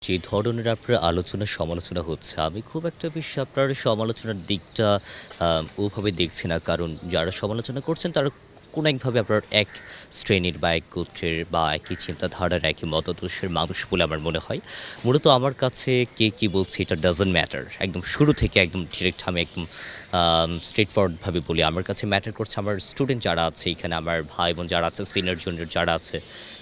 যে ধরনের আপনার আলোচনা সমালোচনা হচ্ছে, আমি খুব একটা বেশি আপনার সমালোচনার দিকটা ওভাবে দেখছি না। কারণ যারা সমালোচনা করছেন তারা কোনো একভাবে আপনার এক শ্রেণীর বা এক গোত্রের বা একই চিন্তাধারার, একই মতাদর্শের মানুষ বলে আমার মনে হয়। মূলত আমার কাছে কে কী বলছে এটা ডাজন্ট ম্যাটার। একদম শুরু থেকে একদম ডিরেক্ট আমি একদম স্ট্রেইট ফরওয়ার্ডভাবে বলি, আমার কাছে ম্যাটার করছে আমার স্টুডেন্ট যারা আছে এখানে, আমার ভাই বোন যারা আছে, সিনিয়র জুনিয়র যারা আছে,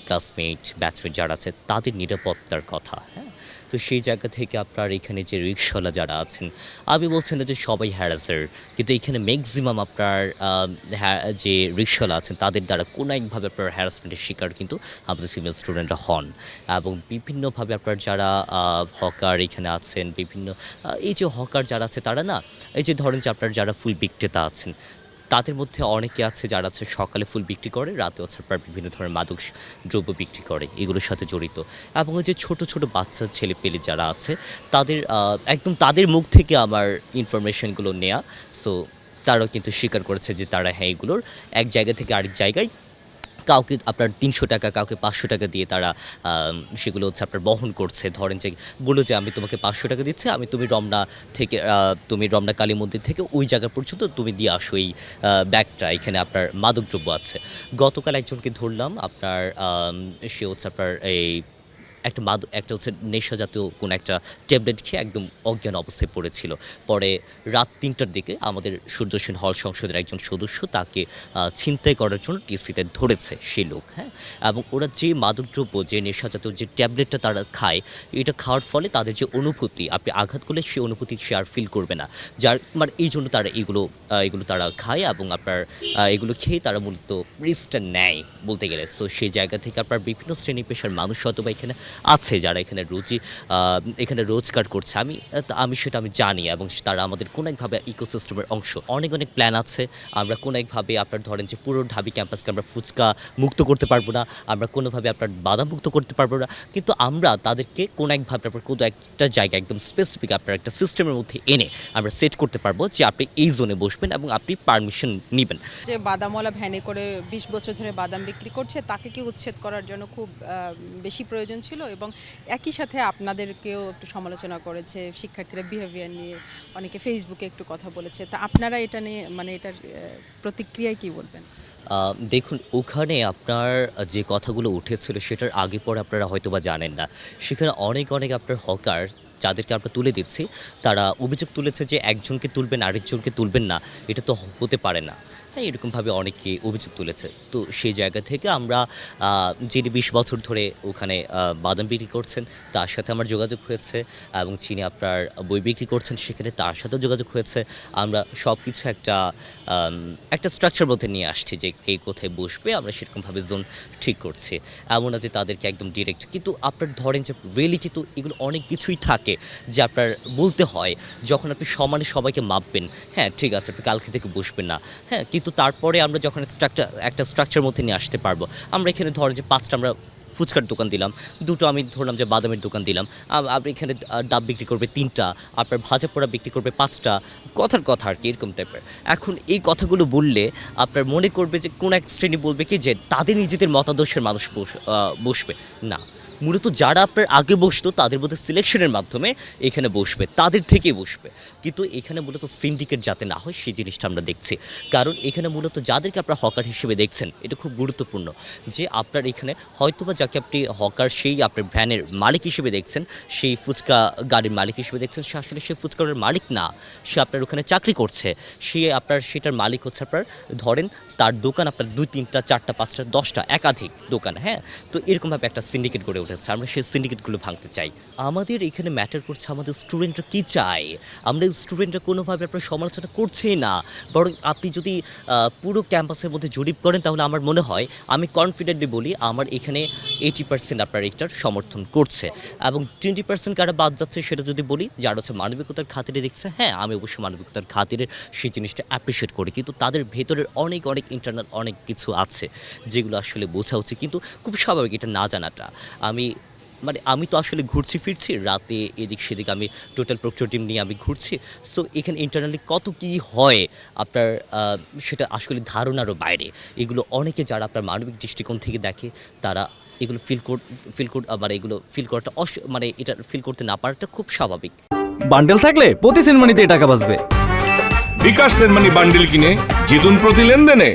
ক্লাসমেট, ব্যাচমেট যারা আছে, তাদের নিরাপত্তার কথা, হ্যাঁ? তো সেই জায়গা থেকে আপনার এখানে যে রিক্সাওয়ালা যারা আছেন, আমি বলছি না যে সবাই হ্যারাসার, কিন্তু এখানে ম্যাক্সিমাম আপনার যে রিক্সাওয়ালা আছেন তাদের দ্বারা কোনো একভাবে আপনার হ্যারাসমেন্টের শিকার কিন্তু আমাদের ফিমেল স্টুডেন্টরা হন। এবং বিভিন্নভাবে আপনার যারা হকার এখানে আছেন, বিভিন্ন এই যে হকার যারা আছে তারা না, এই যে ধরেন যে আপনার যারা ফুল বিক্রেতা আছেন, তাদের মধ্যে অনেকে আছে যারা আছে সকালে ফুল বিক্রি করে, রাতে হচ্ছে আপনার বিভিন্ন ধরনের মাদক দ্রব্য বিক্রি করে, এগুলোর সাথে জড়িত। এবং ওই যে ছোট, ছোট বাচ্চা ছেলেপেলে যারা আছে তাদের একদম তাদের মুখ থেকে আমার ইনফরমেশনগুলো নেয়া। সো তারাও কিন্তু স্বীকার করেছে যে তারা হ্যাঁ, এগুলোর এক জায়গা থেকে আরেক জায়গায় কাউকে আপনার ৳৩০০, কাউকে ৳৫০০ দিয়ে তারা সেগুলো হচ্ছে আপনার বহন করছে। ধরেন যে বলল যে, "আমি তোমাকে ৳৫০০ দিচ্ছি, তুমি রমনা থেকে তুমি রমনা কালী মন্দির থেকে ওই জায়গা পর্যন্ত তুমি দিয়ে আসো এই ব্যাগটা, এখানে আপনার মাদকদ্রব্য আছে।" গতকাল একজনকে ধরলাম আপনার সে হচ্ছে আপনার একটা হচ্ছে নেশা জাতীয় কোনো একটা ট্যাবলেট খেয়ে একদম অজ্ঞান অবস্থায় পড়েছিল। পরে রাত ৩টার দিকে আমাদের সূর্যসেন হল সংসদের একজন সদস্য তাকে ছিনতাই করার জন্য টিএসসিতে ধরেছে সেই লোক, হ্যাঁ? এবং ওরা যে মাদকদ্রব্য, যে নেশা জাতীয় যে ট্যাবলেটটা তারা খায়, এটা খাওয়ার ফলে তাদের যে অনুভূতি, আপনি আঘাত করলে সেই অনুভূতি সে আর ফিল করবে না। যার মানে এইজন্য তারা এগুলো তারা খায় এবং আপনার এগুলো খেয়ে তারা মূলত রিস্কটা নেয় বলতে গেলে। সো সেই জায়গা থেকে আপনার বিভিন্ন শ্রেণী পেশার মানুষ হয়তোবা এখানে আছে যারা এখানে রোজগার করছে। আমি সেটা আমি জানি এবং তারা আমাদের কোনো একভাবে ইকোসিস্টেমের অংশ। অনেক, অনেক প্ল্যান আছে। আমরা কোনো একভাবে আপনার ধরেন যে পুরো ঢাবি ক্যাম্পাসকে আমরা ফুচকা মুক্ত করতে পারবো না। আমরা কোনোভাবে আপনার বাদাম মুক্ত করতে পারবো না। কিন্তু আমরা তাদেরকে কোনো একভাবে আপনার কোনো একটা জায়গায় একদম স্পেসিফিক আপনার একটা সিস্টেমের মধ্যে এনে আমরা সেট করতে পারবো যে আপনি এই জোনে বসবেন এবং আপনি পারমিশন নিবেন। যে বাদামওয়ালা ভ্যানে করে ২০ বছর ধরে বাদাম বিক্রি করছে তাকে কি উচ্ছেদ করার জন্য খুব বেশি প্রয়োজন ছিল, এবং একই সাথে আপনাদেরকেও একটু সমালোচনা করেছে শিক্ষার্থীরা বিহেভিয়ার নিয়ে, অনেকে ফেসবুকে একটু কথা বলেছে। তা আপনারা এটা নিয়ে মানে এটার প্রতিক্রিয়ায় কি বলবেন? দেখুন, ওখানে আপনার যে কথাগুলো উঠেছিল সেটার আগে পরে আপনারা হয়তোবা জানেন না। সেখানে অনেক, অনেক আপনার হকার যাদেরকে আমরা তুলে দিচ্ছি, তারা অভিযোগ তুলেছে যে একজনকে তুলবেন আরেকজনকে তুলবেন না। এটা তো হতে পারে না। হ্যাঁ, এরকমভাবে অনেকে অভিযোগ তুলেছে। তো সেই জায়গা থেকে আমরা যিনি ২০ বছর ধরে ওখানে বাদাম বিক্রি করছেন তার সাথে আমার যোগাযোগ হয়েছে, এবং যিনি আপনার বই বিক্রি করছেন সেখানে তার সাথেও যোগাযোগ হয়েছে। আমরা সবকিছু একটা স্ট্রাকচার মধ্যে নিয়ে আসছি যে কে কোথায় বসবে, আমরা সেরকমভাবে জোন ঠিক করছি। এমন না যে তাদেরকে একদম ডিরেক্ট, কিন্তু আপনার ধরেন যে রিয়েলিটি তো এগুলো অনেক কিছুই থাকে যে আপনার বলতে হয়। যখন আপনি সমানে সবাইকে মাপবেন, হ্যাঁ ঠিক আছে আপনি কালকে থেকে বসবেন না, হ্যাঁ, কিন্তু তারপরে আমরা যখন একটা স্ট্রাকচার মধ্যে নিয়ে আসতে পারবো। আমরা এখানে ধরেন যে ৫টা আমরা ফুচকার দোকান দিলাম, ২টো আমি ধরলাম যে বাদামের দোকান দিলাম। আপনি এখানে ডাব বিক্রি করবে ৩টা, আপনার ভাজা পোড়া বিক্রি করবে ৫টা। কথার কথা আরকি এরকম টাইপের। এখন এই কথাগুলো বললে আপনার মনে করবে যে কোন এক শ্রেণী বলবে কি যে তাদের নিজেদের মতাদর্শের মানুষ বসবে। না। মূলত যারা আপনার আগে বসতো তাদের মধ্যে সিলেকশনের মাধ্যমে এখানে বসবে, তাদের থেকেই বসবে। কিন্তু এখানে মূলত সিন্ডিকেট যাতে না হয় সেই জিনিসটা আমরা দেখছি। কারণ এখানে মূলত যাদেরকে আপনারা হকার হিসেবে দেখছেন, এটা খুব গুরুত্বপূর্ণ যে আপনার এখানে হয়তোবা যাকে আপনি হকার সেই আপনার ভ্যানের মালিক হিসেবে দেখছেন, সেই ফুচকা গাড়ির মালিক হিসেবে দেখছেন, সে আসলে সেই ফুচকা গাড়ির মালিক না। সে আপনার ওখানে চাকরি করছে। সে আপনার সেটার মালিক হচ্ছে আপনার ধরেন তার দোকান আপনার ২, ৩টা, ৪টা, ৫টা, ১০টা একাধিক দোকান, হ্যাঁ? তো এরকমভাবে একটা সিন্ডিকেট গড়ে উঠেছে। আমরা সেই সিন্ডিকেটগুলো ভাঙতে চাই। আমাদের এখানে ম্যাটার করছে আমাদের স্টুডেন্টরা কী চায়। আমরা স্টুডেন্টরা কোনোভাবে আপনার সমালোচনা করছেই না। বরং আপনি যদি পুরো ক্যাম্পাসের মধ্যে জরিপ করেন তাহলে আমার মনে হয়, আমি কনফিডেন্টলি বলি আমার এখানে 80% আপনার এটার সমর্থন করছে, এবং 20% কারা বাদ যাচ্ছে সেটা যদি বলি, যারা হচ্ছে মানবিকতার খাতিরে দেখছে, হ্যাঁ আমি অবশ্যই মানবিকতার খাতিরে সেই জিনিসটা অ্যাপ্রিশিয়েট করি। কিন্তু তাদের ভেতরের অনেক, অনেক ইন্টারনাল অনেক কিছু আছে যেগুলো আসলে বোঝা উচিত, কিন্তু খুব স্বাভাবিক এটা না জানাটা। আমি মানে আমি তো আসলে ঘুরছি ফিরছি রাতে এদিক সেদিক, আমি টোটাল প্রক্টর টিম নিয়ে আমি ঘুরছি। সো এখানে ইন্টারনালি কত কি হয় আপনার সেটা আসলে ধারণারও বাইরে। এগুলো অনেকে যারা আপনার মানবিক দৃষ্টিকোণ থেকে দেখে তারা এগুলো মানে এগুলো ফিল করাটা মানে এটা ফিল করতে না পারাটা খুব স্বাভাবিক। বান্ডেল থাকলে প্রতি সেনমানিতে টাকা বাঁচবে। বিকাশ সেনমানি বান্ডিল কিনে জিতুন প্রতি লেনদেনে।